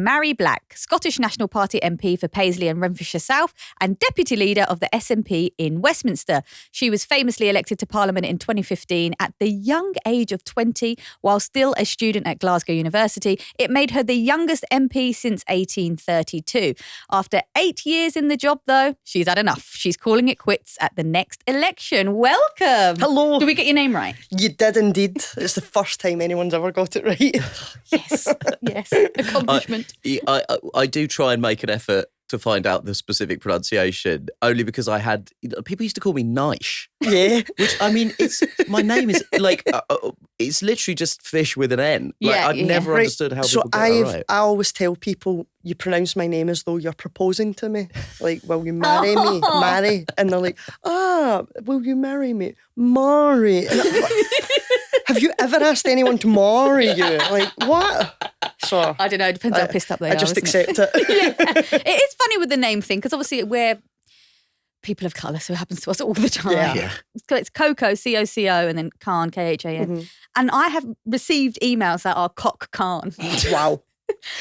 Mhairi Black, Scottish National Party MP for Paisley and Renfrewshire South and Deputy Leader of the SNP in Westminster. She was famously elected to Parliament in 2015 at the young age of 20 while still a student at Glasgow University. It made her the youngest MP since 1832. After 8 years in the job, though, she's had enough. She's calling it quits at the next election. Welcome. Hello. Did we get your name right? You did indeed. It's the first time anyone's ever got it right. Yes. Yes. Accomplishment. I do try and make an effort to find out the specific pronunciation, only because I had people used to call me Nish. Yeah. Which, I mean, my name is like it's literally just fish with an N. Like, I've never understood how people get that right. I always tell people, you pronounce my name as though you're proposing to me. Like, will you marry me? Marry. And they're like, will you marry me? Marry. And I'm like, have you ever asked anyone to marry you? Like, what? So I don't know. It depends how pissed up they are. I just accept it. Yeah. It is funny with the name thing because obviously we're people of colour, so it happens to us all the time. Yeah. It's Coco, C-O-C-O, and then Khan, K-H-A-N. Mm-hmm. And I have received emails that are Cock Khan. Wow.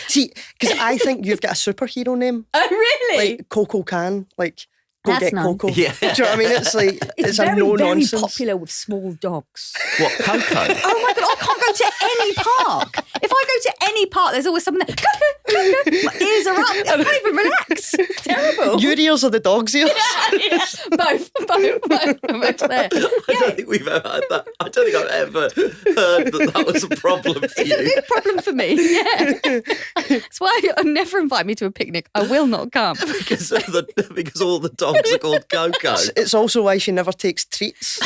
See, because I think you've got a superhero name. Oh, really? Like Coco Can. Like, go That's get nice. Coco. Yeah. Do you know what I mean? It's like, it's very, a no-nonsense. very popular with small dogs. What, Coco? Oh my God, I can't go to any park. If I go to any park, there's always someone there. Coco. My ears are up. I can't even relax. It's terrible. Your ears are the dog's ears. Yeah. Both there. I don't think we've ever had that. I don't think I've ever heard that was a problem for It's you. a big problem for me, yeah. That's why never invite me to a picnic. I will not come. because all the dogs are called Coco. It's also why she never takes treats.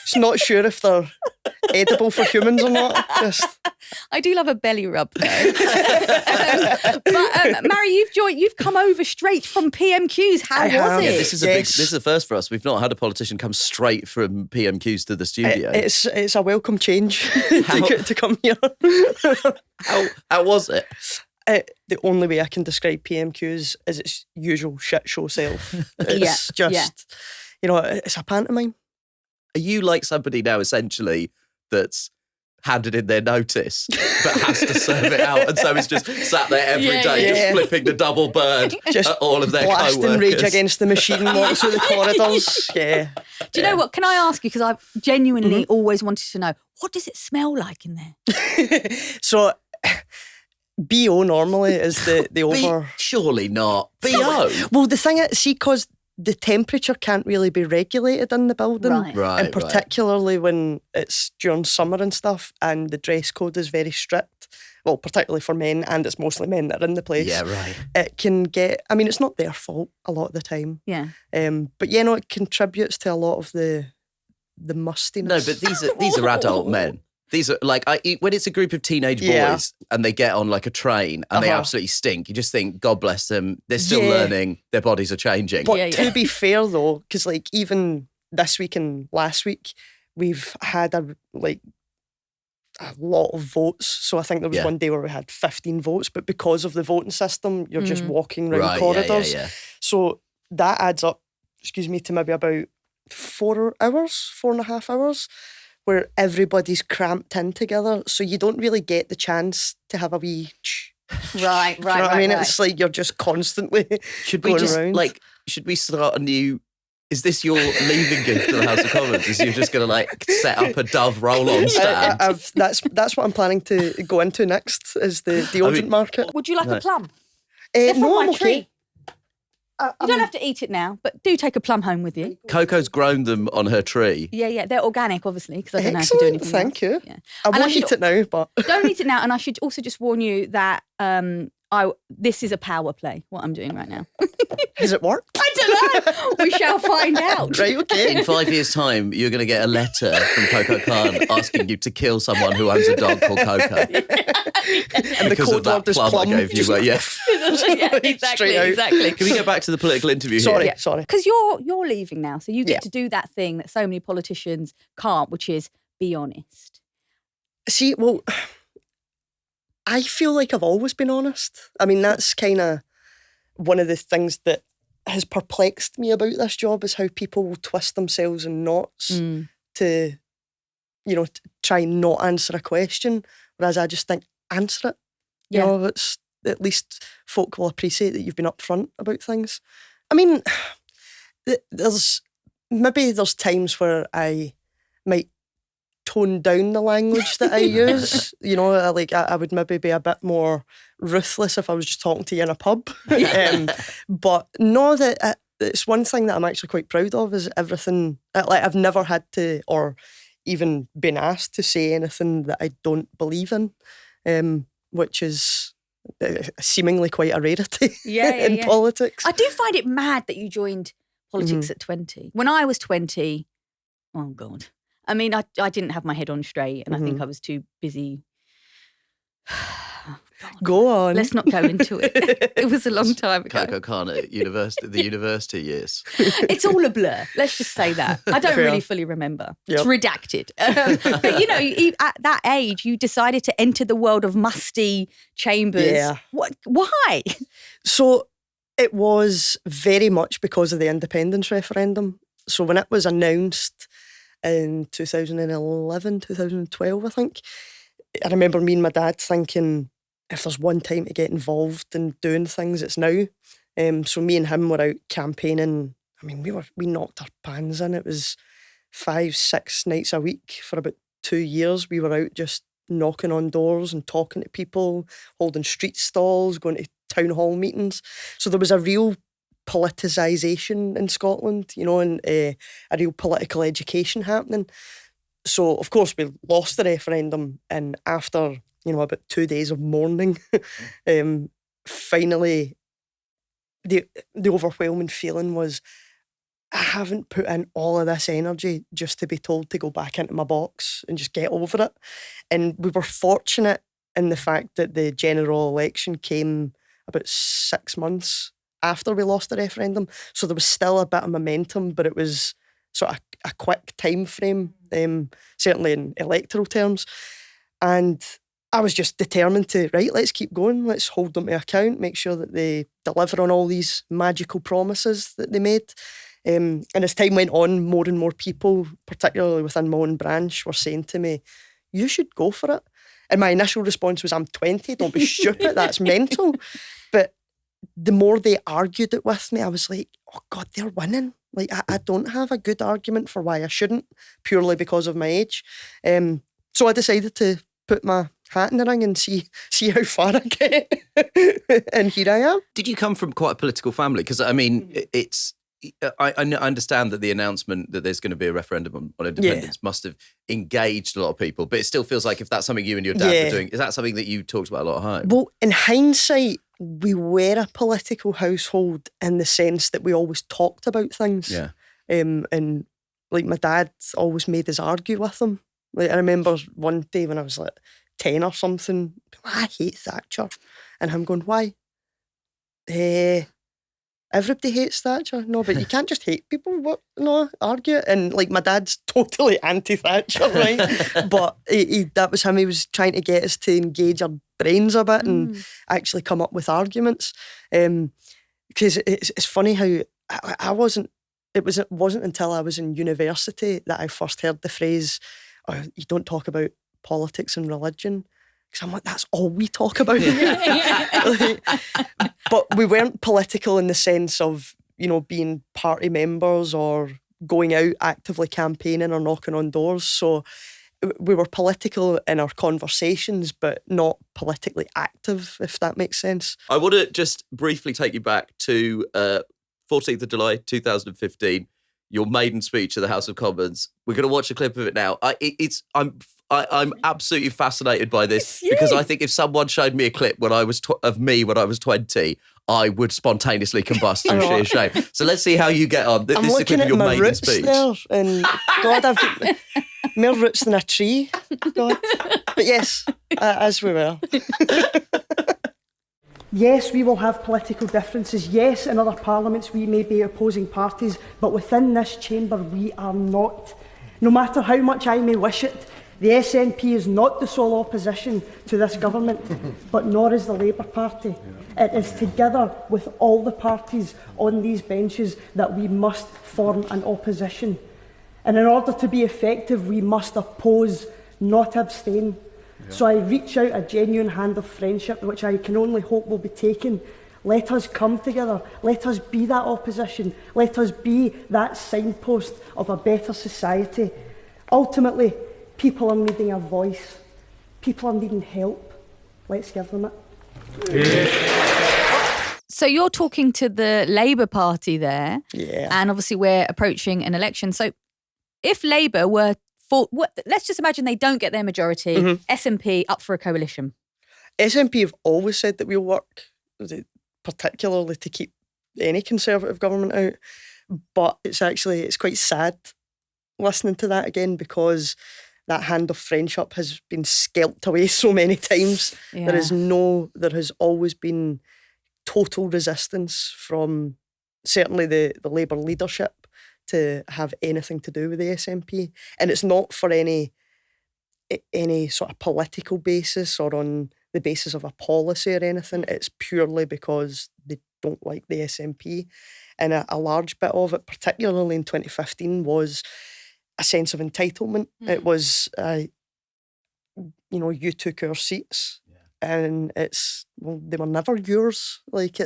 She's not sure if they're edible for humans or not. I do love a belly rub though. But Mhairi, you've come over straight from PMQs. How was it? Yeah, this is a first for us. We've not had a politician come straight from PMQs to the studio. It's a welcome change to come here. How was it? The only way I can describe PMQs is its usual shit show self. It's it's a pantomime. Are you like somebody now, essentially, that's handed in their notice but has to serve it out, and so is just sat there every day, just flipping the double bird just at all of their blasting co-workers? Rage Against the Machine, walking through the corridors. Yeah. Do you know what? Can I ask you, because I've genuinely always wanted to know, what does it smell like in there? So, BO normally is the over... Surely not. BO? Well, the thing is, see, because the temperature can't really be regulated in the building. Right. And particularly when it's during summer and stuff, and the dress code is very strict. Well, particularly for men, and it's mostly men that are in the place. Yeah, right. It can get... I mean, it's not their fault a lot of the time. Yeah. But it contributes to a lot of the mustiness. No, but these are adult men. These are like when it's a group of teenage boys and they get on like a train and they absolutely stink. You just think, God bless them. They're still learning. Their bodies are changing. But to be fair though, because like even this week and last week, we've had a lot of votes. So I think there was one day where we had 15 votes, but because of the voting system, you're just walking around corridors. So that adds up, to maybe about 4.5 hours. Where everybody's cramped in together, so you don't really get the chance to have a wee... Right. You know what I mean? It's like you're just constantly going around. Should we start a new... Is this your leaving gift to the House of Commons? Is you're just going to set up a Dove roll-on stand? That's what I'm planning to go into next, is the deodorant market. Would you like a plum? No, from my I'm okay. tree. You don't have to eat it now, but do take a plum home with you. Coco's grown them on her tree. Yeah, they're organic, obviously, because I don't know how to do anything thank you. Yeah. I won't eat it now, but... Don't eat it now, and I should also just warn you that this is a power play, what I'm doing right now. Has it worked? I don't know. We shall find out. Right, okay. In 5 years' time, you're going to get a letter from Coco Khan asking you to kill someone who owns a dog called Coco. And the code word is plum. I gave you, Yeah, exactly. Can we get back to the political interview Sorry. Because you're leaving now, so you get to do that thing that so many politicians can't, which is be honest. See, well, I feel like I've always been honest. I mean, that's kind of one of the things that has perplexed me about this job, is how people will twist themselves in knots to try and not answer a question, whereas I just think, answer it. You know, at least folk will appreciate that you've been upfront about things. I mean, there's times where I might tone down the language that I use. I would maybe be a bit more ruthless if I was just talking to you in a pub. But no, that it's one thing that I'm actually quite proud of is everything. I've never had to or even been asked to say anything that I don't believe in, which is seemingly quite a rarity in politics. I do find it mad that you joined politics at 20. When I was 20, oh God. I mean, I didn't have my head on straight, and I think I was too busy. Go on. Let's not go into it. It was a long time ago. Coco Khan at the university years. It's all a blur. Let's just say that. I don't really fully remember. Yep. It's redacted. But, at that age, you decided to enter the world of musty chambers. Yeah. Why? So it was very much because of the independence referendum. So when it was announced in 2011, 2012, I think, I remember me and my dad thinking, if there's one time to get involved in doing things, it's now. So me and him were out campaigning. I mean, we knocked our pans in. It was 5-6 nights a week for about 2 years. We were out just knocking on doors and talking to people, holding street stalls, going to town hall meetings. So there was a real politicisation in Scotland, and a real political education happening. So, of course, we lost the referendum, and after, about 2 days of mourning, finally, the overwhelming feeling was, I haven't put in all of this energy just to be told to go back into my box and just get over it. And we were fortunate in the fact that the general election came about 6 months after we lost the referendum. So there was still a bit of momentum, but it was sort of a quick time frame, certainly in electoral terms. And I was just determined to, let's keep going. Let's hold them to account, make sure that they deliver on all these magical promises that they made. And as time went on, more and more people, particularly within my own branch, were saying to me, you should go for it. And my initial response was, I'm 20, don't be stupid, that's mental. But the more they argued it with me, I was like, oh God, they're winning. Like, I don't have a good argument for why I shouldn't, purely because of my age. So I decided to put my hat in the ring and see how far I get. And here I am. Did you come from quite a political family? Because, I mean, I understand that the announcement that there's going to be a referendum on independence must have engaged a lot of people, but it still feels like if that's something you and your dad were doing, is that something that you talked about a lot at home? Well, in hindsight, we were a political household in the sense that we always talked about things. Yeah. And like my dad always made us argue with him. Like I remember one day when I was like 10 or something, I hate Thatcher. And him going, why? Everybody hates Thatcher. No, but you can't just hate people. What? No, argue. And like my dad's totally anti-Thatcher, right? But that was him. He was trying to get us to engage our brains a bit and actually come up with arguments. Because it's funny how I wasn't. It wasn't until I was in university that I first heard the phrase, oh, you don't talk about politics and religion. Because I'm like, that's all we talk about. But we weren't political in the sense of, being party members or going out actively campaigning or knocking on doors. So we were political in our conversations, but not politically active, if that makes sense. I want to just briefly take you back to 14th of July, 2015, your maiden speech at the House of Commons. We're going to watch a clip of it now. I'm absolutely fascinated by this because I think if someone showed me a clip when I was of me when I was 20, I would spontaneously combust through sheer shame. So let's see how you get on. This is a clip of your maiden speech. There, and God, I've got more roots than a tree. God. But yes, as we were. Yes, we will have political differences. Yes, in other parliaments we may be opposing parties, but within this chamber we are not. No matter how much I may wish it, the SNP is not the sole opposition to this government, but nor is the Labour Party. It is together with all the parties on these benches that we must form an opposition. And in order to be effective, we must oppose, not abstain. So I reach out a genuine hand of friendship, which I can only hope will be taken. Let us come together. Let us be that opposition. Let us be that signpost of a better society. Ultimately, people are needing a voice. People are needing help. Let's give them it. So you're talking to the Labour Party there. Yeah. And obviously we're approaching an election. So if Labour were let's just imagine they don't get their majority, SNP up for a coalition. SNP have always said that we'll work, particularly to keep any Conservative government out. But it's quite sad listening to that again, because that hand of friendship has been scalped away so many times. Yeah. There has always been total resistance from certainly the Labour leadership to have anything to do with the SNP. And it's not for any sort of political basis or on the basis of a policy or anything. It's purely because they don't like the SNP. And a large bit of it, particularly in 2015, was a sense of entitlement. It was, you took our seats. And they were never yours. Like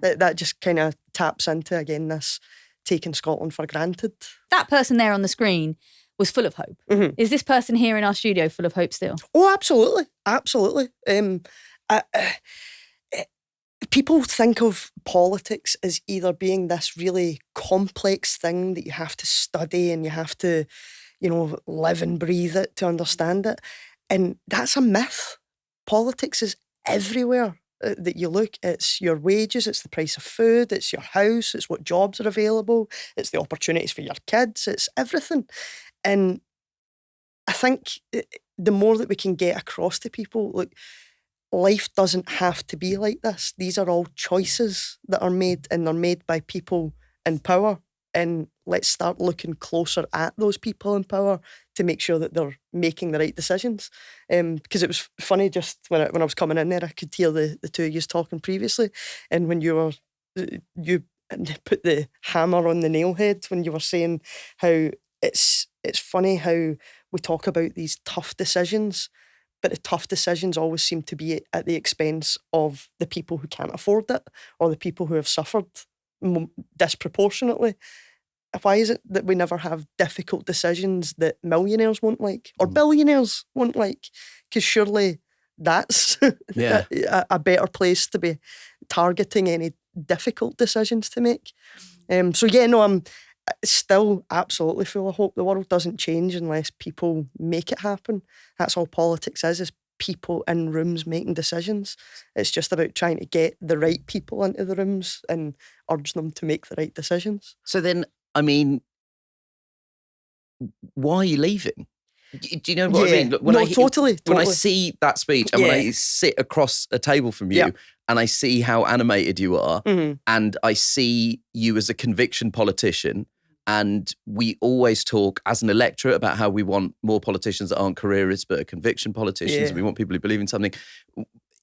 that just kind of taps into, again, this taking Scotland for granted. That person there on the screen was full of hope. Is this person here in our studio full of hope still? Oh, absolutely. Absolutely. People think of politics as either being this really complex thing that you have to study and you have to, live and breathe it to understand it. And that's a myth. Politics is everywhere that you look. It's your wages, it's the price of food, it's your house, it's what jobs are available, it's the opportunities for your kids, it's everything. And I think the more that we can get across to people, look, life doesn't have to be like this. These are all choices that are made, and they're made by people in power. And let's start looking closer at those people in power to make sure that they're making the right decisions. Because it was funny, just when I was coming in there, I could hear the two of you talking previously, and when you put the hammer on the nail head when you were saying how it's funny how we talk about these tough decisions, but the tough decisions always seem to be at the expense of the people who can't afford it or the people who have suffered disproportionately. Why is it that we never have difficult decisions that millionaires won't like or billionaires won't like? Because surely that's a better place to be targeting any difficult decisions to make. I'm still absolutely full of hope. The world doesn't change unless people make it happen. That's all politics is people in rooms making decisions. It's just about trying to get the right people into the rooms and urge them to make the right decisions. So then, I mean, why are you leaving? Do you know what I mean? Totally. When I see that speech and when I sit across a table from you and I see how animated you are and I see you as a conviction politician, and we always talk as an electorate about how we want more politicians that aren't careerists but are conviction politicians, and we want people who believe in something.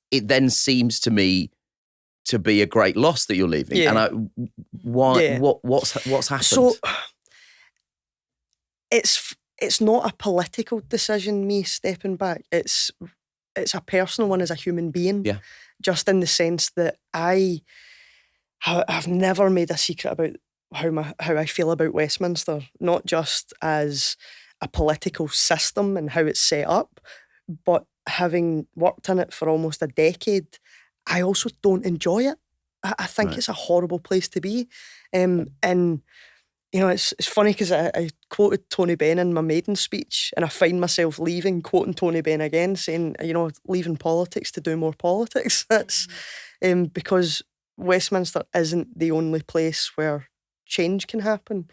It then seems to me to be a great loss that you're leaving. Yeah. And what's happened? So it's not a political decision, me stepping back. It's a personal one as a human being. Yeah. Just in the sense that I've never made a secret about how I feel about Westminster, not just as a political system and how it's set up, but having worked in it for almost a decade, I also don't enjoy it. I think it's a horrible place to be. And it's funny because I quoted Tony Benn in my Maiden speech, and I find myself quoting Tony Benn again, saying, leaving politics to do more politics. That's because Westminster isn't the only place where change can happen.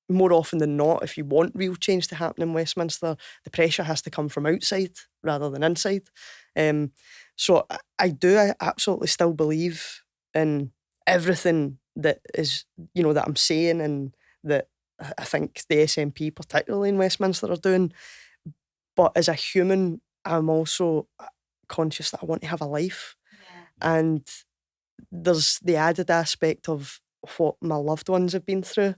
More often than not, if you want real change to happen in Westminster, the pressure has to come from outside rather than inside. So I absolutely still believe in everything that is, that I'm saying and that I think the SNP, particularly in Westminster, are doing. But as a human, I'm also conscious that I want to have a life. Yeah. And there's the added aspect of what my loved ones have been through.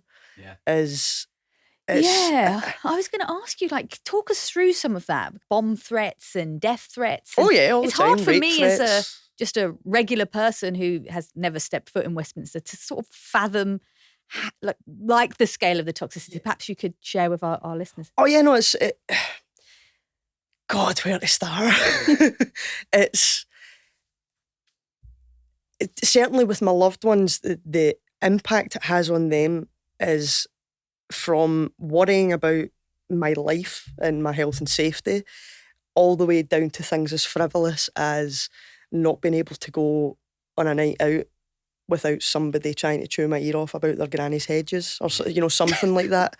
Yeah, I was going to ask you, like, talk us through some of that. Bomb threats and death threats. Oh yeah, all It's the time. hard for Rape me threats. as just a regular person who has never stepped foot in Westminster to sort of fathom like the scale of the toxicity. Perhaps you could share with our listeners. Oh yeah, no, God, where to start? it's certainly with my loved ones, the impact it has on them is from worrying about my life and my health and safety, all the way down to things as frivolous as not being able to go on a night out without somebody trying to chew my ear off about their granny's hedges or something like that.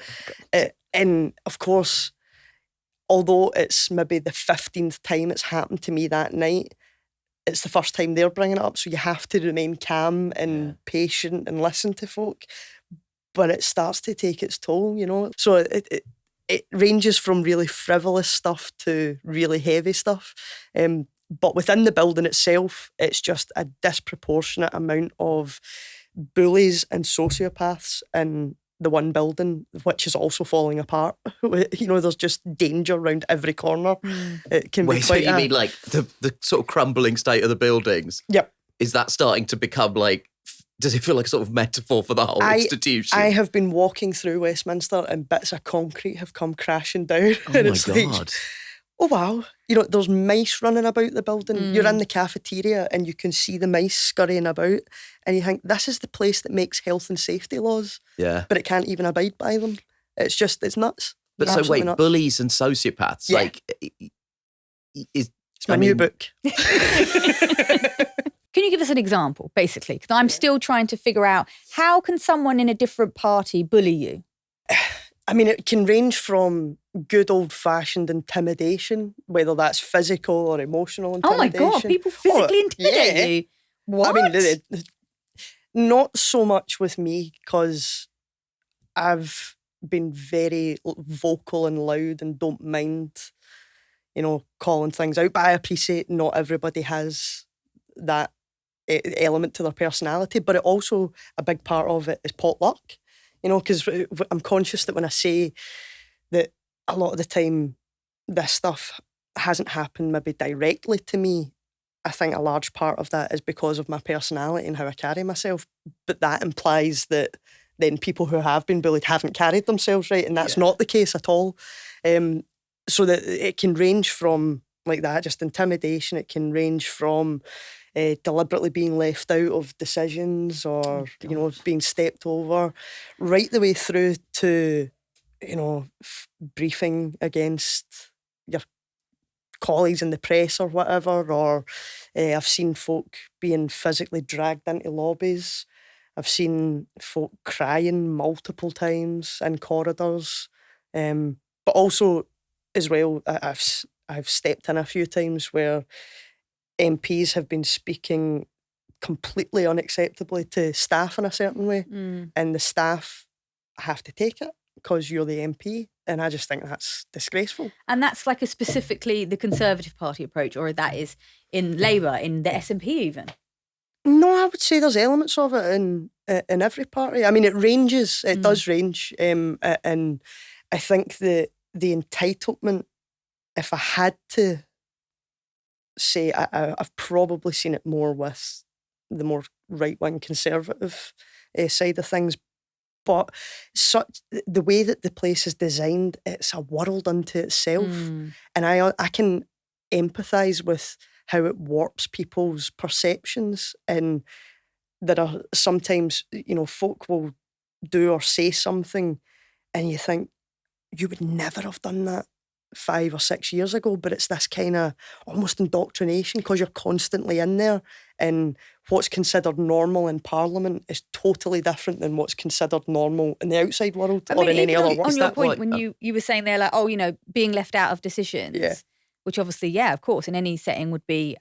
And of course, although it's maybe the 15th time it's happened to me that night, it's the first time they're bringing it up, so you have to remain calm and patient and listen to folk. But it starts to take its toll, So it ranges from really frivolous stuff to really heavy stuff. But within the building itself, it's just a disproportionate amount of bullies and sociopaths in the one building, which is also falling apart. There's just danger around every corner. It can be so quite you mean like the sort of crumbling state of the buildings? Yep. Is that starting to become like, does it feel like a sort of metaphor for the whole institution? I have been walking through Westminster and bits of concrete have come crashing down. Oh and my it's God. like, oh wow. There's mice running about the building. You're in the cafeteria and you can see the mice scurrying about and you think, this is the place that makes health and safety laws. Yeah. But it can't even abide by them. It's nuts. But so wait, bullies and sociopaths, it's my new book. Can you give us an example, basically? Because I'm still trying to figure out, how can someone in a different party bully you? I mean, it can range from good old-fashioned intimidation, whether that's physical or emotional intimidation. Oh my God, people physically intimidate you? What? I mean, not so much with me, because I've been very vocal and loud and don't mind, calling things out. But I appreciate not everybody has that element to their personality, but it also, a big part of it is potluck. Because I'm conscious that when I say that a lot of the time this stuff hasn't happened maybe directly to me, I think a large part of that is because of my personality and how I carry myself. But that implies that then people who have been bullied haven't carried themselves right, and that's not the case at all. So that it can range from like that, just intimidation. It can range from deliberately being left out of decisions or, being stepped over, right the way through to, briefing against your colleagues in the press or whatever. Or I've seen folk being physically dragged into lobbies. I've seen folk crying multiple times in corridors. But also, as well, I've stepped in a few times where MPs have been speaking completely unacceptably to staff in a certain way, and the staff have to take it because you're the MP, and I just think that's disgraceful. And that's like specifically the Conservative Party approach, or that is in Labour, in the SNP even? No, I would say there's elements of it in every party. I mean, it ranges. It does range, and I think the entitlement, if I had to say, I've probably seen it more with the more right-wing conservative side of things. But the way that the place is designed, it's a world unto itself. And I can empathise with how it warps people's perceptions. And there are sometimes, folk will do or say something and you think, you would never have done that 5 or 6 years ago, but it's this kind of almost indoctrination because you're constantly in there, and what's considered normal in Parliament is totally different than what's considered normal in the outside world or in any other world. On your point, when you were saying there, like, being left out of decisions, which obviously, of course, in any setting would be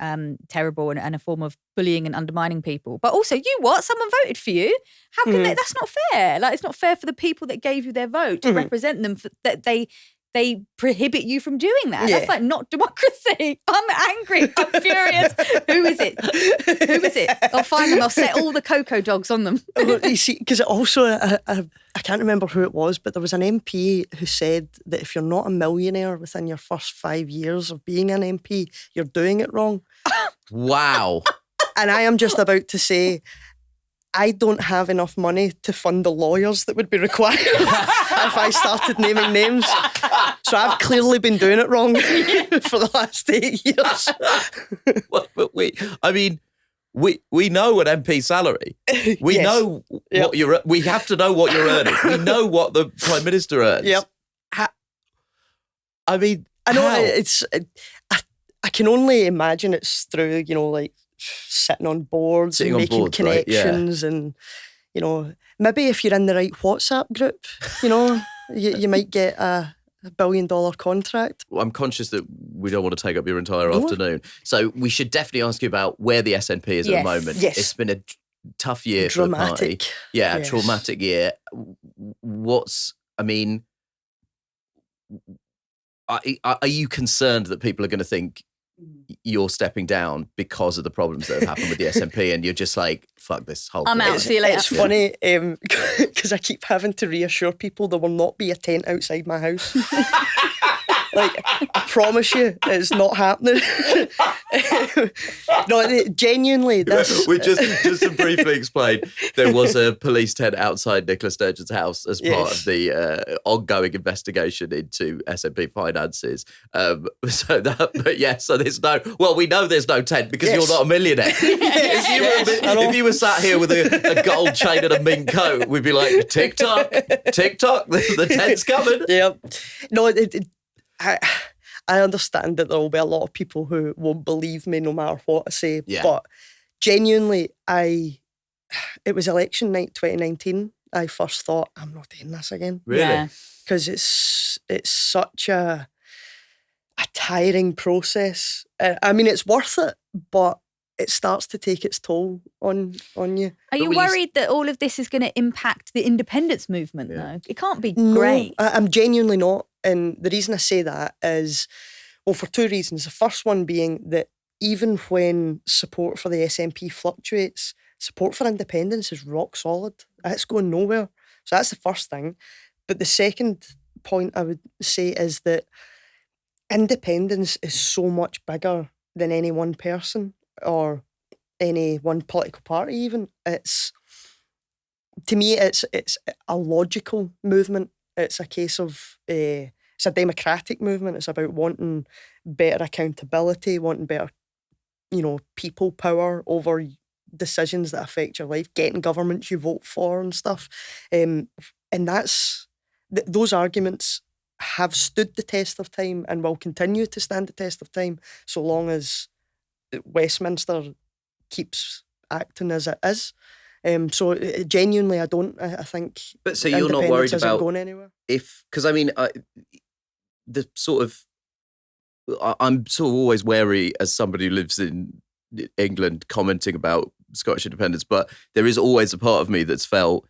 terrible and a form of bullying and undermining people. But also, someone voted for you. How can that's not fair. Like, it's not fair for the people that gave you their vote to represent them, that they prohibit you from doing that. That's like not democracy. I'm angry. I'm furious. Who is it? I'll find them. I'll set all the cocoa dogs on them. Well, you see, because also, I can't remember who it was, but there was an MP who said that if you're not a millionaire within your first 5 years of being an MP, you're doing it wrong. Wow. And I am just about to say, I don't have enough money to fund the lawyers that would be required if I started naming names. So I've clearly been doing it wrong for the last 8 years. But we know an MP salary. We Yes. know what you're. We have to know what you're earning. We know what the Prime Minister earns. Yep. I mean, I know how? I can only imagine it's through, like sitting on boards Sitting and on making boards, right? Yeah. connections and, maybe if you're in the right WhatsApp group, you might get a $1 billion contract. I'm conscious that we don't want to take up your entire afternoon. So we should definitely ask you about where the SNP is at Yes. the moment. Yes. It's been a tough year for the party. Dramatic. Yeah, a Yes. traumatic year. Are you concerned that people are going to think you're stepping down because of the problems that have happened with the SNP and you're just like, fuck this whole I'm thing? out. See you later. It's funny because I keep having to reassure people there will not be a tent outside my house. I promise you, it's not happening. No, genuinely, that's... We just to briefly explain, there was a police tent outside Nicola Sturgeon's house as part of the ongoing investigation into SNP finances. So there's no... Well, we know there's no tent because you're not a millionaire. If you were sat here with a gold chain and a mink coat, we'd be like, tick-tock, tick-tock, the tent's coming. Yeah. No, I understand that there will be a lot of people who won't believe me no matter what I say. Yeah. But genuinely, it was election night 2019. I first thought, I'm not doing this again. Really? Yeah. Because it's such a tiring process. I mean, it's worth it, but it starts to take its toll on you. Are you will you- worried that all of this is going to impact the independence movement, though? It can't be No, great. I'm genuinely not. And the reason I say that is, well, for two reasons. The first one being that even when support for the SNP fluctuates, support for independence is rock solid. It's going nowhere. So that's the first thing. But the second point I would say is that independence is so much bigger than any one person or any one political party even. To me, it's a logical movement. It's a case of, it's a democratic movement. It's about wanting better accountability, wanting better, people power over decisions that affect your life, getting governments you vote for and stuff. And that's, those arguments have stood the test of time and will continue to stand the test of time so long as Westminster keeps acting as it is. So genuinely, I think. But so you're not worried isn't about going anywhere. because I'm sort of always wary as somebody who lives in England commenting about Scottish independence, but there is always a part of me that's felt,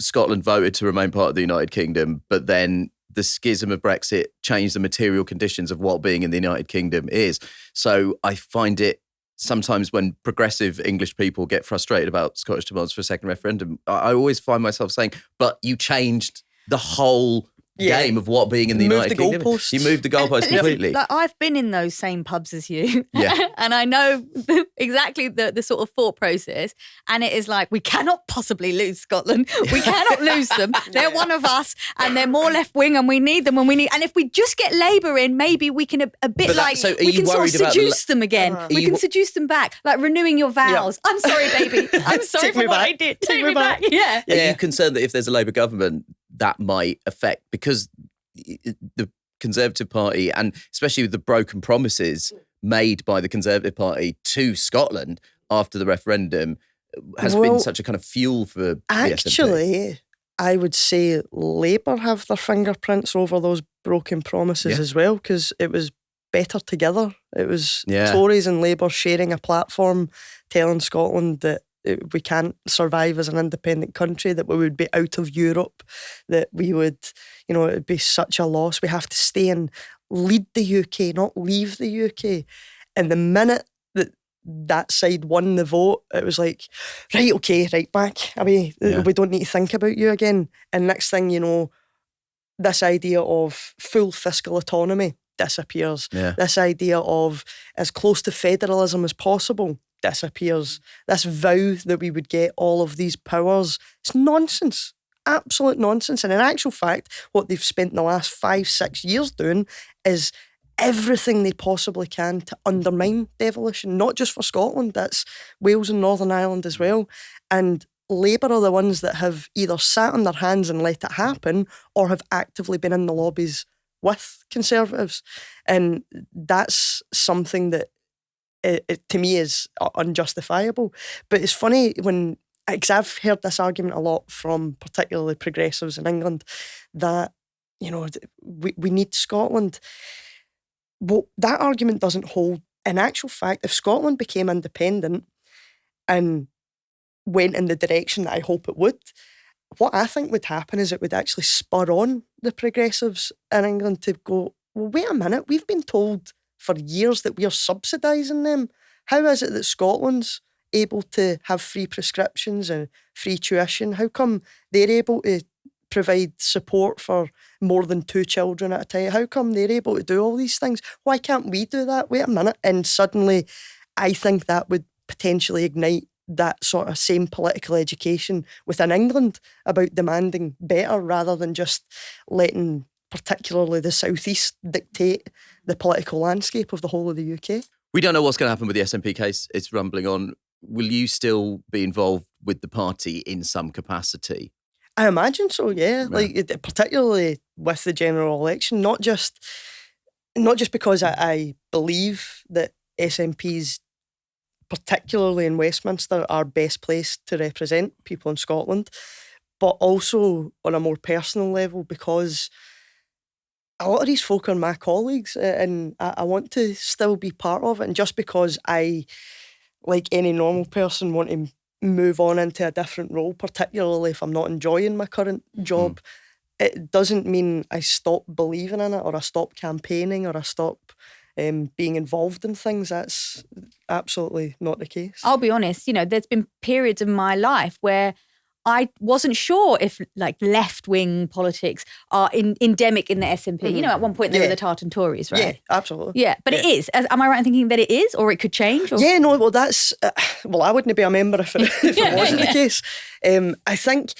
Scotland voted to remain part of the United Kingdom, but then the schism of Brexit changed the material conditions of what being in the United Kingdom is. So I find it sometimes when progressive English people get frustrated about Scottish demands for a second referendum, I always find myself saying, but you changed the whole game of what being in the United Kingdom. Goalposts. You moved the goalposts completely. Like, I've been in those same pubs as you. Yeah. And I know exactly the sort of thought process. And it is like, we cannot possibly lose Scotland. We cannot lose them. They're one of us and they're more left wing and we need them and if we just get Labour in, maybe we can so are we you can sort of worried about seduce them again. We can seduce them back. Like renewing your vows. I'm sorry, baby. I'm sorry Take for me what back. I did. Take Take me me back. Yeah. Are you concerned that if there's a Labour government, that might affect, because the Conservative Party, and especially with the broken promises made by the Conservative Party to Scotland after the referendum, has been such a kind of fuel for the SNP? Actually, I would say Labour have their fingerprints over those broken promises as well, because it was better together. It was Tories and Labour sharing a platform telling Scotland that we can't survive as an independent country, that we would be out of Europe, that we would, it would be such a loss. We have to stay and lead the UK, not leave the UK. And the minute that that side won the vote, it was like, right, okay, right, back away. Yeah. We don't need to think about you again. And next thing you know, this idea of full fiscal autonomy disappears. Yeah. This idea of as close to federalism as possible disappears. This vow that we would get all of these powers, it's nonsense. Absolute nonsense. And in actual fact, what they've spent the last 5-6 years doing is everything they possibly can to undermine devolution, not just for Scotland, that's Wales and Northern Ireland as well. And Labour are the ones that have either sat on their hands and let it happen or have actively been in the lobbies with Conservatives. And that's something that to me is unjustifiable. But it's funny when, because I've heard this argument a lot from particularly progressives in England, that, you know, we need Scotland. Well, that argument doesn't hold. In actual fact, if Scotland became independent and went in the direction that I hope it would, what I think would happen is it would actually spur on the progressives in England to go, well, wait a minute, we've been told for years that we are subsidising them. How is it that Scotland's able to have free prescriptions and free tuition? How come they're able to provide support for more than 2 children at a time? How come they're able to do all these things? Why can't we do that? Wait a minute. And suddenly I think that would potentially ignite that sort of same political education within England about demanding better rather than just letting particularly the South East dictate the political landscape of the whole of the UK. We don't know what's going to happen with the SNP case. It's rumbling on. Will you still be involved with the party in some capacity? I imagine so, yeah. Like particularly with the general election, not just because I believe that SNPs, particularly in Westminster, are best placed to represent people in Scotland, but also on a more personal level because a lot of these folk are my colleagues and I want to still be part of it. And just because I, like any normal person, want to move on into a different role, particularly if I'm not enjoying my current job, it doesn't mean I stop believing in it or I stop campaigning or I stop being involved in things. That's absolutely not the case. I'll be honest, there's been periods in my life where I wasn't sure if like left-wing politics are endemic in the SNP. Mm-hmm. At one point they were the Tartan Tories, right? Yeah, absolutely. Yeah, but it is. Am I right in thinking that it is, or it could change? Or? Yeah, no, well, that's... well, I wouldn't be a member if it wasn't the case. I think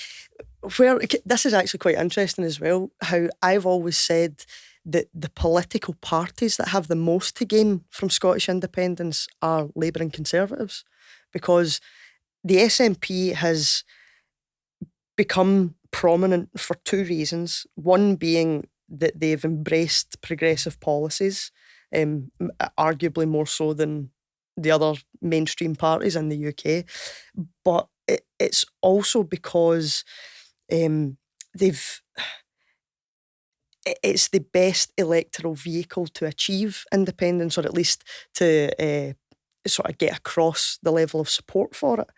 this is actually quite interesting as well, how I've always said that the political parties that have the most to gain from Scottish independence are Labour and Conservatives, because the SNP has become prominent for 2 reasons. One being that they've embraced progressive policies, arguably more so than the other mainstream parties in the UK. But it's also because it's the best electoral vehicle to achieve independence, or at least to sort of get across the level of support for it.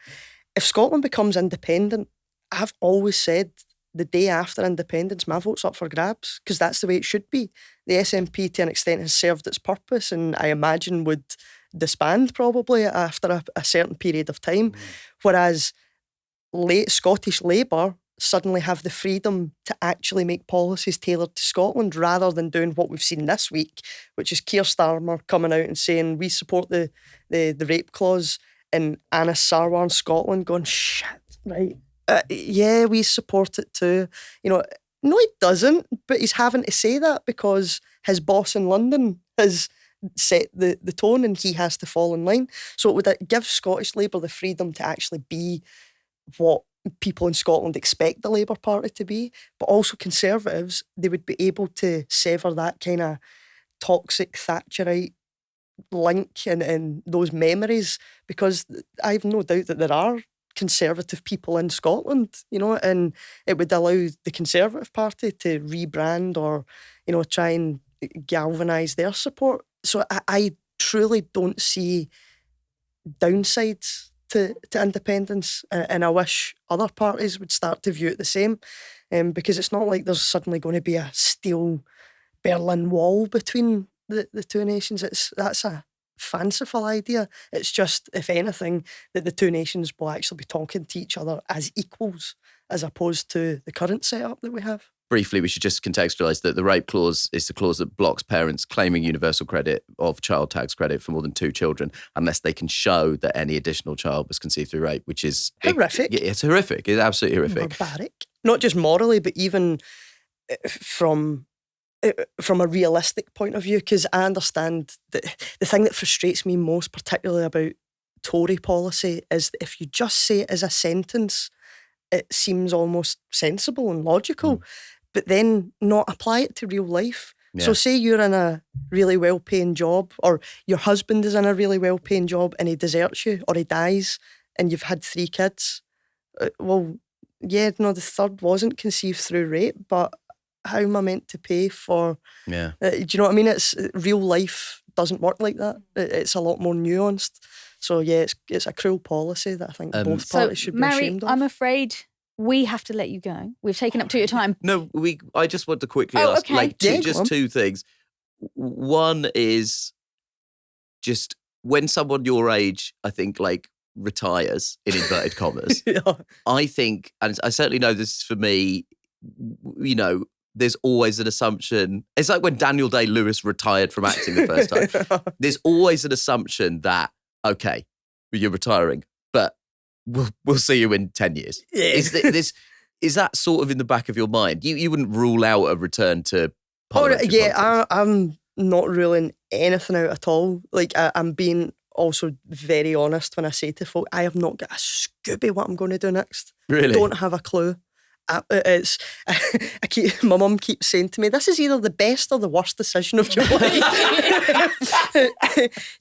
If Scotland becomes independent, I've always said the day after independence, my vote's up for grabs, because that's the way it should be. The SNP, to an extent, has served its purpose and I imagine would disband probably after a certain period of time. Whereas Scottish Labour suddenly have the freedom to actually make policies tailored to Scotland rather than doing what we've seen this week, which is Keir Starmer coming out and saying we support the rape clause, and Anas Sarwar in Scotland going, shit, right, yeah, we support it too. No, he doesn't, but he's having to say that because his boss in London has set the tone and he has to fall in line. So it would give Scottish Labour the freedom to actually be what people in Scotland expect the Labour Party to be, but also Conservatives, they would be able to sever that kind of toxic Thatcherite link and those memories, because I have no doubt that there are Conservative people in Scotland, and it would allow the Conservative Party to rebrand or, try and galvanise their support. So I truly don't see downsides to independence, and I wish other parties would start to view it the same, because it's not like there's suddenly going to be a steel Berlin Wall between the two nations. That's a fanciful idea. It's just, if anything, that the two nations will actually be talking to each other as equals, as opposed to the current setup that we have. Briefly, we should just contextualise that the rape clause is the clause that blocks parents claiming universal credit of child tax credit for more than 2 children unless they can show that any additional child was conceived through rape, which is... horrific. It's horrific. It's absolutely horrific. Barbaric. Not just morally, but even from a realistic point of view, because I understand that the thing that frustrates me most, particularly about Tory policy, is that if you just say it as a sentence, it seems almost sensible and logical, but then not apply it to real life. Yeah. So say you're in a really well-paying job, or your husband is in a really well-paying job and he deserts you or he dies and you've had 3 kids. Well, yeah, no, the third wasn't conceived through rape, but how am I meant to pay for... Yeah. Do you know what I mean? It's real life doesn't work like that. It's a lot more nuanced. So yeah, it's a cruel policy that I think both parties should be ashamed of. I'm afraid we have to let you go. We've taken up to your time. No, I just want to quickly Oh, ask, okay. like, Yeah, go on. 2 things. One is just when someone your age, I think, like, retires, in inverted commas, Yeah. I think, and I certainly know this for me, you know, there's always an assumption. It's like when Daniel Day-Lewis retired from acting the first time. There's always an assumption that, okay, you're retiring, but we'll see you in 10 years. Yeah. Is that sort of in the back of your mind? You wouldn't rule out a return to parliamentary politics? Yeah, I'm not ruling anything out at all. Like, I'm being also very honest when I say to folk, I have not got a Scooby what I'm going to do next. Really? Don't have a clue. My mum keeps saying to me, this is either the best or the worst decision of your life.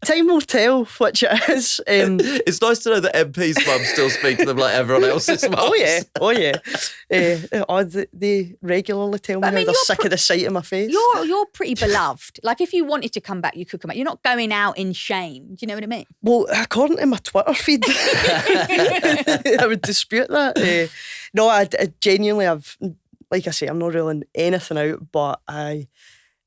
Time will tell which it is. It's nice to know that MPs' mums still speak to them like everyone else's mums. Oh yeah. They regularly tell me But I how mean, they're you're sick of the sight of my face. You're pretty beloved. Like, if you wanted to come back, you could come back. You're not going out in shame. Do you know what I mean? Well, according to my Twitter feed, I would dispute that. No, I genuinely, like I say, I'm not ruling anything out, but I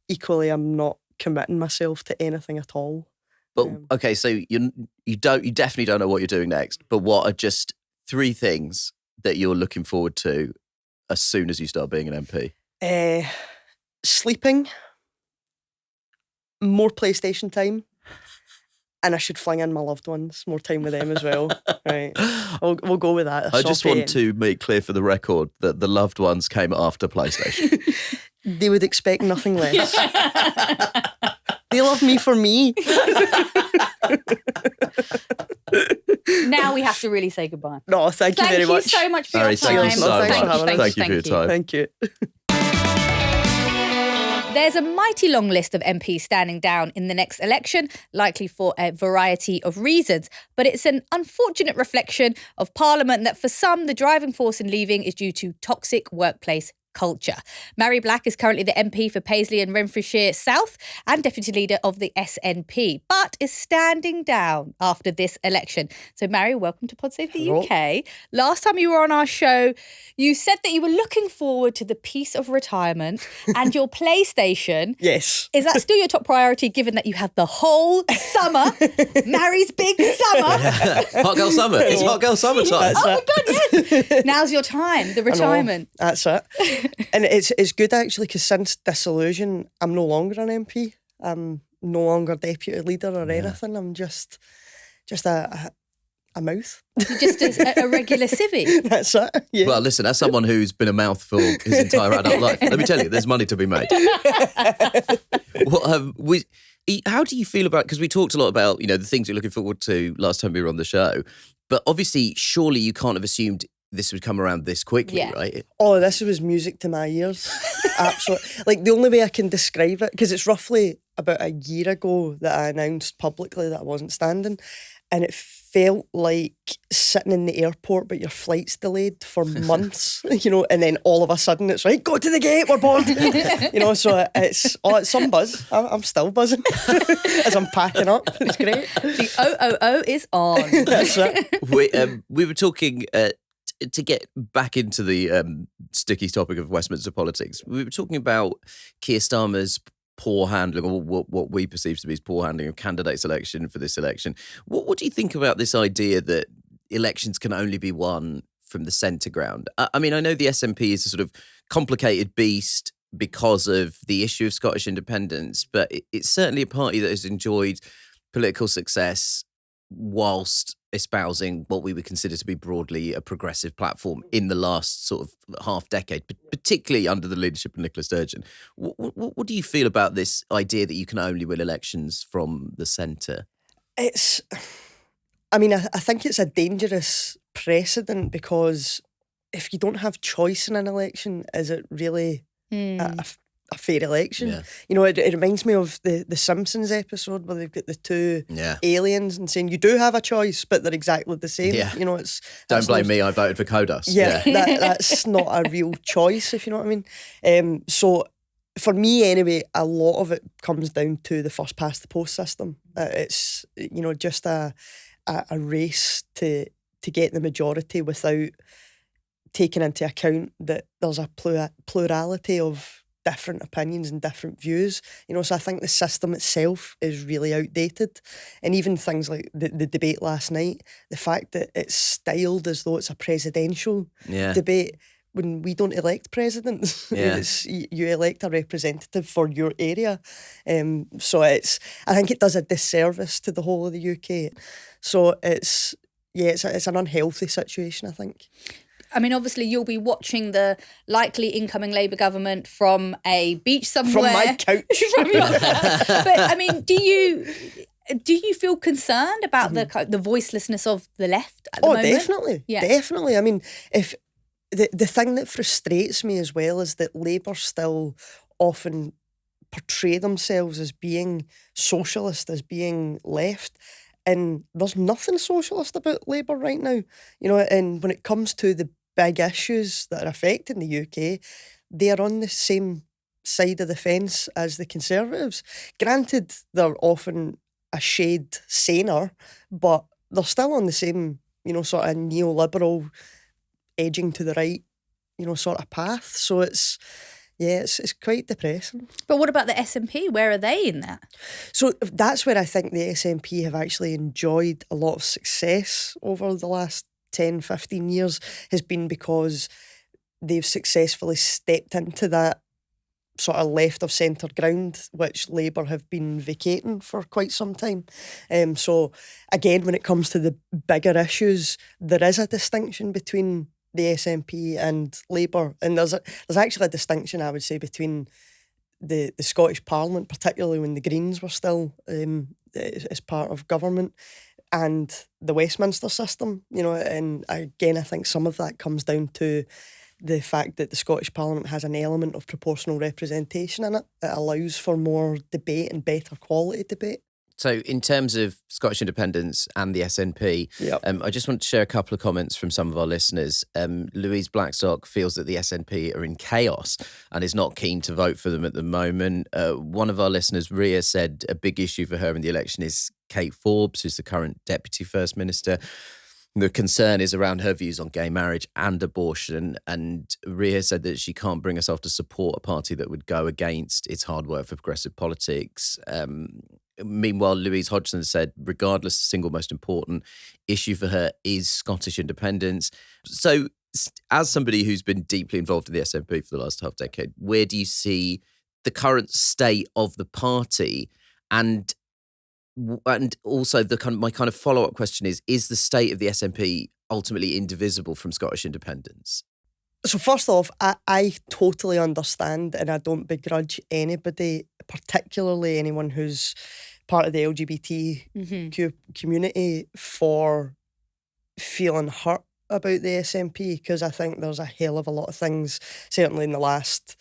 equally am not committing myself to anything at all. But okay, so you definitely don't know what you're doing next. But what are just 3 things that you're looking forward to as soon as you start being an MP? Sleeping, more PlayStation time, and I should fling in my loved ones, more time with them as well. Right, we'll go with that. I just want to make clear for the record that the loved ones came after PlayStation. They would expect nothing less. They love me for me. Now we have to really say goodbye. No, thank you very much. Thank you so much for Mhairi, your time. thank you so Thanks much. for having us. Thank you for your time. Thank you. There's a mighty long list of MPs standing down in the next election, likely for a variety of reasons. But it's an unfortunate reflection of Parliament that for some, the driving force in leaving is due to toxic workplace culture. Mhairi Black is currently the MP for Paisley and Renfrewshire South and Deputy Leader of the SNP, but is standing down after this election. So Mhairi, welcome to Pod Save the UK. Last time you were on our show, you said that you were looking forward to the peace of retirement and your PlayStation. Yes. Is that still your top priority, given that you have the whole summer, Mhairi's big summer? Hot girl summer. It's hot girl summer time. Oh my God, yes. Now's your time, the retirement. That's it. And it's good actually, because since dissolution, I'm no longer an MP. I'm no longer deputy leader or anything. I'm just a mouth. You're just a regular civvy. That's it. Yeah. Well, listen, as someone who's been a mouthful his entire adult life, let me tell you, there's money to be made. How do you feel about, because we talked a lot about, the things you're looking forward to last time we were on the show, but obviously, surely you can't have assumed this would come around this quickly, right? Oh, this was music to my ears. Absolutely. Like, the only way I can describe it, because it's roughly about a year ago that I announced publicly that I wasn't standing, and it felt like sitting in the airport but your flight's delayed for months, and then all of a sudden it's right, go to the gate, we're bored. So it's some buzz. I'm still buzzing as I'm packing up. It's great. The OOO is on. That's it. We were talking... to get back into the sticky topic of Westminster politics, we were talking about Keir Starmer's poor handling, or what we perceive to be as poor handling of candidates' election for this election. What do you think about this idea that elections can only be won from the centre ground? I mean, I know the SNP is a sort of complicated beast because of the issue of Scottish independence, but it's certainly a party that has enjoyed political success whilst espousing what we would consider to be broadly a progressive platform in the last sort of half decade, particularly under the leadership of Nicola Sturgeon. What do you feel about this idea that you can only win elections from the centre? I think it's a dangerous precedent, because if you don't have choice in an election, is it really a fair election? Yeah. You know, it reminds me of the Simpsons episode where they've got the two aliens and saying you do have a choice, but they're exactly the same. Yeah. You know, Don't blame me, I voted for Kodos. Yeah, that's not a real choice, if you know what I mean. So for me anyway, a lot of it comes down to the first past the post system. It's, you know, just a race to get the majority without taking into account that there's a plurality of different opinions and different views. You know, so I think the system itself is really outdated. And even things like the debate last night, the fact that it's styled as though it's a presidential debate, when we don't elect presidents. You elect a representative for your area. So I think it does a disservice to the whole of the UK. So it's an unhealthy situation, I think. I mean, obviously, you'll be watching the likely incoming Labour government from a beach somewhere. From my couch. But I mean, do you feel concerned about the voicelessness of the left at the moment? Definitely. Yeah. Definitely. I mean, if the thing that frustrates me as well is that Labour still often portray themselves as being socialist, as being left. And there's nothing socialist about Labour right now. You know, and when it comes to the big issues that are affecting the UK, they are on the same side of the fence as the Conservatives. Granted, they're often a shade saner, but they're still on the same, you know, sort of neoliberal, edging to the right, you know, sort of path. So it's quite depressing. But what about the SNP? Where are they in that? So that's where I think the SNP have actually enjoyed a lot of success over the last 10, 15 years, has been because they've successfully stepped into that sort of left of centre ground, which Labour have been vacating for quite some time. So again, when it comes to the bigger issues, there is a distinction between the SNP and Labour, and there's actually a distinction, I would say, between the Scottish Parliament, particularly when the Greens were still as part of government, and the Westminster system. You know, and again, I think some of that comes down to the fact that the Scottish Parliament has an element of proportional representation in it. It allows for more debate and better quality debate. So in terms of Scottish independence and the SNP, I just want to share a couple of comments from some of our listeners. Louise Blackstock feels that the SNP are in chaos and is not keen to vote for them at the moment. One of our listeners, Ria, said a big issue for her in the election is Kate Forbes, who's the current Deputy First Minister. The concern is around her views on gay marriage and abortion, and Ria said that she can't bring herself to support a party that would go against its hard work for progressive politics. Meanwhile, Louise Hodgson said, regardless, the single most important issue for her is Scottish independence. So as somebody who's been deeply involved in the SNP for the last half decade, where do you see the current state of the party? And also my kind of follow-up question is the state of the SNP ultimately indivisible from Scottish independence? So first off, I totally understand, and I don't begrudge anybody, particularly anyone who's part of the LGBTQ community, for feeling hurt about the SNP, because I think there's a hell of a lot of things, certainly in the last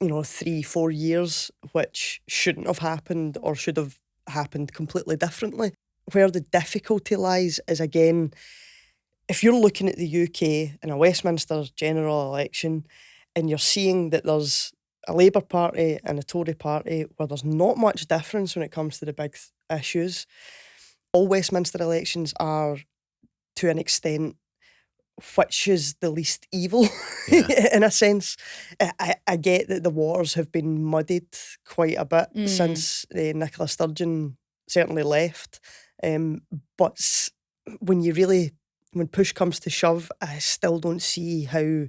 3-4 years, which shouldn't have happened or should have happened completely differently. Where the difficulty lies is, again, if you're looking at the UK in a Westminster general election and you're seeing that there's a Labour Party and a Tory Party where there's not much difference when it comes to the big issues, all Westminster elections are, to an extent, which is the least evil in a sense. I get that the waters have been muddied quite a bit since Nicola Sturgeon certainly left. But when push comes to shove, I still don't see how,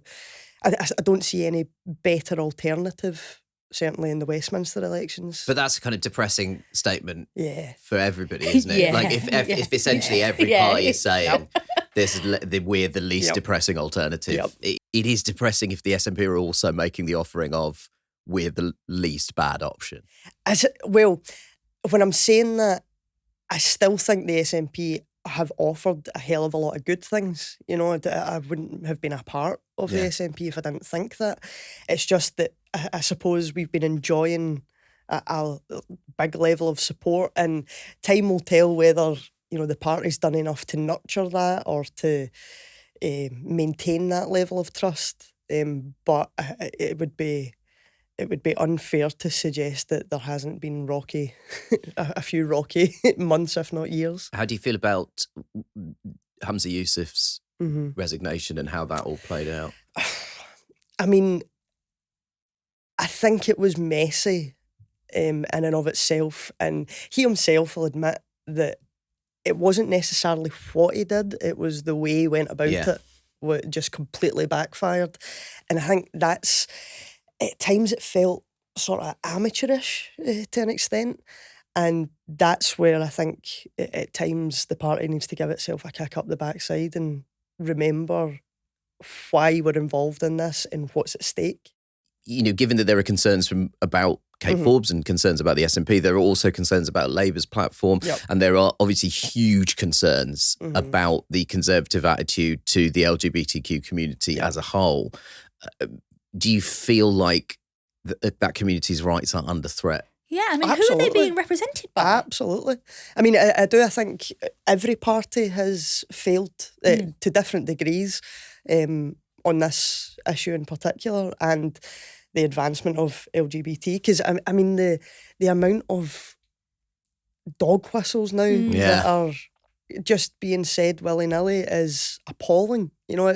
I don't see any better alternative, certainly in the Westminster elections. But that's a kind of depressing statement for everybody, isn't it? Yeah. Like if essentially every party is saying we're the least depressing alternative, it is depressing if the SNP are also making the offering of we're the least bad option. Well, when I'm saying that, I still think the SNP have offered a hell of a lot of good things. You know, I wouldn't have been a part of the SNP if I didn't think that. It's just that I suppose we've been enjoying a big level of support, and time will tell whether, you know, the party's done enough to nurture that or to maintain that level of trust. But it would be unfair to suggest that there hasn't been a few rocky months, if not years. How do you feel about Humza Yousaf's resignation and how that all played out? I mean, I think it was messy in and of itself, and he himself will admit that it wasn't necessarily what he did, it was the way he went about it, what just completely backfired. And I think that's, at times it felt sort of amateurish to an extent, and that's where I think at times the party needs to give itself a kick up the backside and remember why we're involved in this and what's at stake. You know, given that there are concerns about Kate Forbes and concerns about the SNP, there are also concerns about Labour's platform, and there are obviously huge concerns about the Conservative attitude to the LGBTQ community as a whole. Do you feel like that community's rights are under threat? Yeah, I mean, Absolutely. who are they being represented by? Absolutely. I mean, I think every party has failed to different degrees on this issue in particular, and the advancement of LGBT. Because, I mean, the amount of dog whistles now that are just being said willy-nilly is appalling. You know,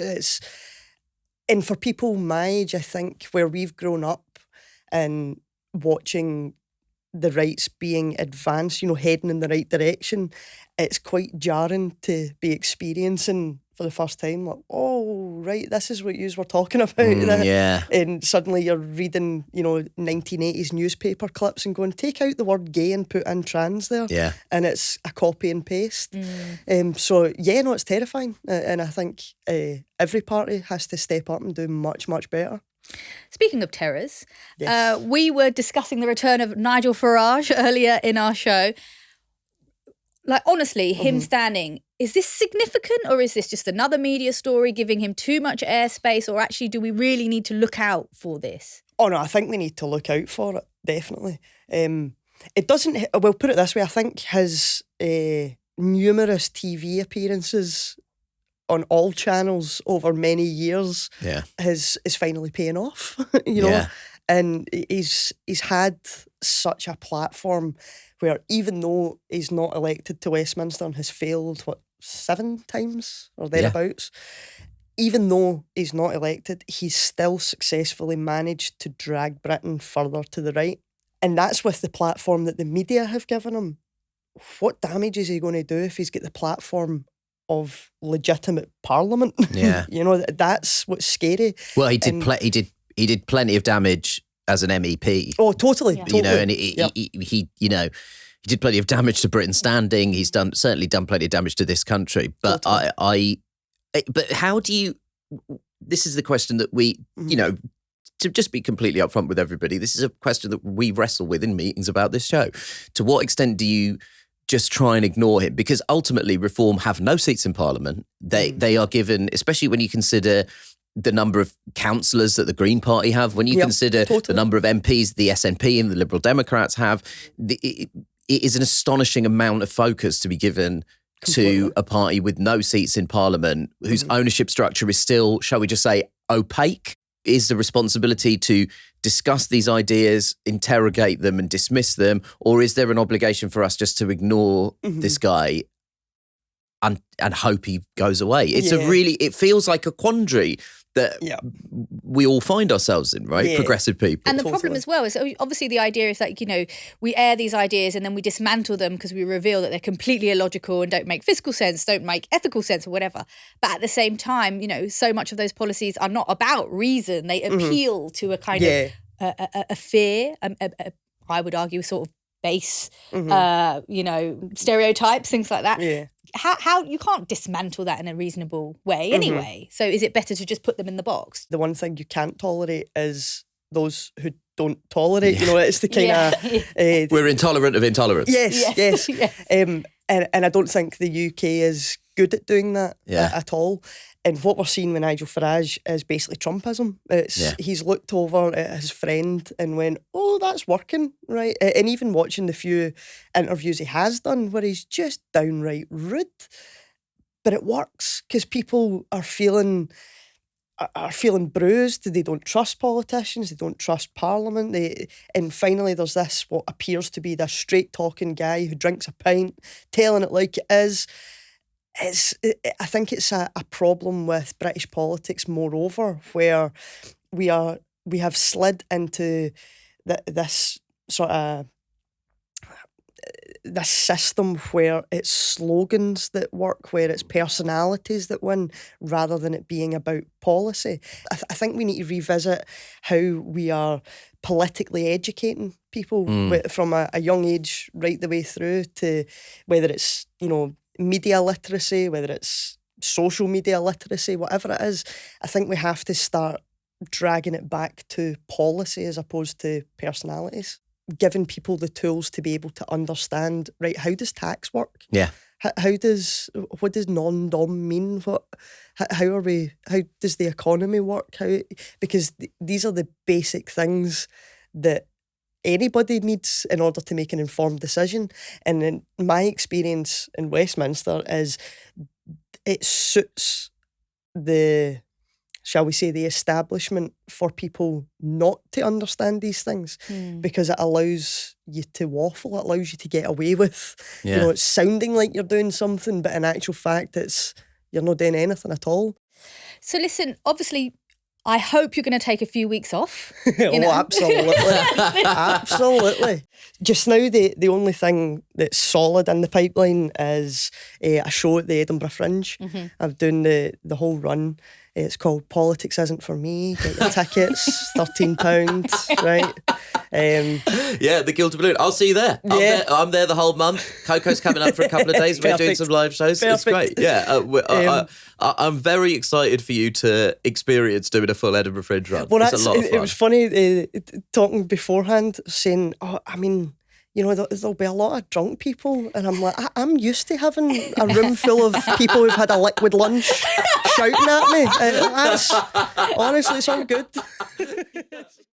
and for people my age, I think, where we've grown up and watching the rights being advanced, you know, heading in the right direction, it's quite jarring to be experiencing for the first time, like, oh, right, this is what yous were talking about. And suddenly you're reading, you know, 1980s newspaper clips and going, take out the word gay and put in trans there. Yeah. And it's a copy and paste. So, yeah, no, it's terrifying. And I think every party has to step up and do much, much better. Speaking of terrors, we were discussing the return of Nigel Farage earlier in our show. Like, honestly, him standing, is this significant, or is this just another media story giving him too much airspace, or actually do we really need to look out for this? Oh, no, I think we need to look out for it, definitely. It doesn't, well, put it this way, I think his numerous TV appearances on all channels over many years is finally paying off, you know? And he's had such a platform where, even though he's not elected to Westminster and has failed, 7 times or thereabouts, even though he's not elected, he's still successfully managed to drag Britain further to the right. And that's with the platform that the media have given him. What damage is he going to do if he's got the platform of legitimate parliament? Yeah. You know, that's what's scary. Well, he did plenty of damage as an MEP. Oh, totally. Yeah. You know, and he you know, he did plenty of damage to Britain's standing. He's certainly done plenty of damage to this country. But totally. But how do you? This is the question that we, you know, to just be completely upfront with everybody, this is a question that we wrestle with in meetings about this show. To what extent do you just try and ignore him? Because ultimately, Reform have no seats in Parliament. They are given, especially when you consider the number of councillors that the Green Party have, when you consider the number of MPs the SNP and the Liberal Democrats have, it is an astonishing amount of focus to be given to a party with no seats in Parliament, whose ownership structure is still, shall we just say, opaque. Is the responsibility to discuss these ideas, interrogate them and dismiss them, or is there an obligation for us just to ignore this guy? and hope he goes away. It's it feels like a quandary that we all find ourselves in, right? Progressive people. And the problem as well is obviously the idea is that, we air these ideas and then we dismantle them because we reveal that they're completely illogical and don't make fiscal sense, don't make ethical sense or whatever. But at the same time, so much of those policies are not about reason. They appeal to a kind of a fear, I would argue, sort of base, stereotypes, things like that. Yeah. How you can't dismantle that in a reasonable way anyway. So is it better to just put them in the box? The one thing you can't tolerate is those who don't tolerate. It's the kind of we're intolerant of intolerance. Yes. And I don't think the UK is good at doing that at all. And what we're seeing with Nigel Farage is basically Trumpism. He's looked over at his friend and went, oh, that's working, right? And even watching the few interviews he has done where he's just downright rude. But it works because people are feeling bruised. They don't trust politicians. They don't trust Parliament. And finally, there's this, what appears to be this straight-talking guy who drinks a pint, telling it like it is. I think it's a problem with British politics, moreover, where we have slid into this sort of this system where it's slogans that work, where it's personalities that win, rather than it being about policy. I think we need to revisit how we are politically educating people from a young age right the way through to whether it's, media literacy, whether it's social media literacy, whatever it is. I think we have to start dragging it back to policy as opposed to personalities. Giving people the tools to be able to understand, right, how does tax work? Yeah. What does non-dom mean? How does the economy work? Because these are the basic things that anybody needs in order to make an informed decision. And in my experience in Westminster is it suits the establishment for people not to understand these things because it allows you to waffle, it allows you to get away with, it's sounding like you're doing something, but in actual fact, you're not doing anything at all. So listen, obviously, I hope you're going to take a few weeks off. Absolutely. Absolutely. Just now, the only thing that's solid in the pipeline is a show at the Edinburgh Fringe. I'm doing the whole run. It's called Politics Isn't For Me. Get your tickets, £13, right? The Gilded Balloon. I'll see you there. I'm there the whole month. Coco's coming up for a couple of days. We're doing some live shows. Perfect. It's great. Yeah. I'm very excited for you to experience doing a full Edinburgh Fringe run. Well, it's a lot of fun. It was funny talking beforehand, saying, there'll be a lot of drunk people. And I'm like, I'm used to having a room full of people who've had a liquid lunch shouting at me. Honestly, it's all good.